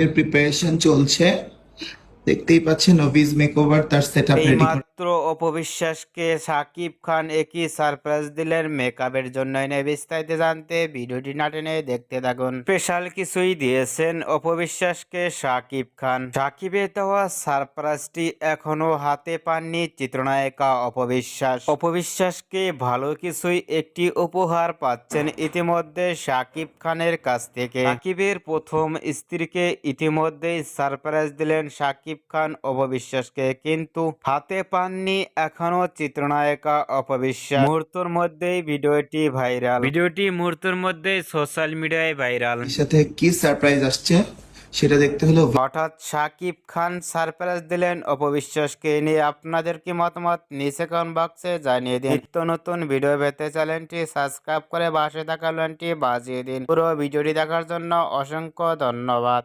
এর প্রিপারেশন চলছে। দেখতেই পাচ্ছেন নভিজ মেকওভার তার সেটআপ রেডি করে। এইমাত্র অপবিশ্বাসকে শাকিব খান একই সারপ্রাইজ দিলেন মেকআপের জন্য। এনে বিস্তারিত জানতে ভিডিওটি না টেনে দেখতে থাকুন। স্পেশাল কিছুই দিয়েছেন অপবিশ্বাসকে শাকিব খান। শাকিবের দেওয়া সারপ্রাইজটি এখনো হাতে পাননি চিত্রনায়িকা অপবিশ্বাস। অপবিশ্বাসকে ভালো কিছুই একটি উপহার পাচ্ছেন ইতিমধ্যে শাকিব খানের কাছ থেকে। শাকিবের প্রথম স্ত্রীকে ইতিমধ্যেই সারপ্রাইজ দিলেন শাকিব খান অপবিশ্বাসকে, কিন্তু হাতে পাননি এখনো চিত্রনায়িকা অপবিশ্বাস। মুহূর্তের মধ্যেই ভিডিওটি মুহূর্তের মধ্যেই সোশ্যাল মিডিয়ায় ভাইরাল। এর সাথে কি সারপ্রাইজ আসছে সেটা দেখতে হলো। হঠাৎ শাকিব খান সারপ্রাইজ দিলেন অপবিশ্বাসকে। নিয়ে আপনাদের কি মতামত নিচে কমেন্ট বক্সে জানিয়ে দিন। নিত্য নতুন ভিডিও পেতে চ্যানেলটি সাবস্ক্রাইব করে পাশে থাকা ঘন্টি বাজিয়ে দিন। পুরো ভিডিওটি দেখার জন্য অসংখ্য ধন্যবাদ।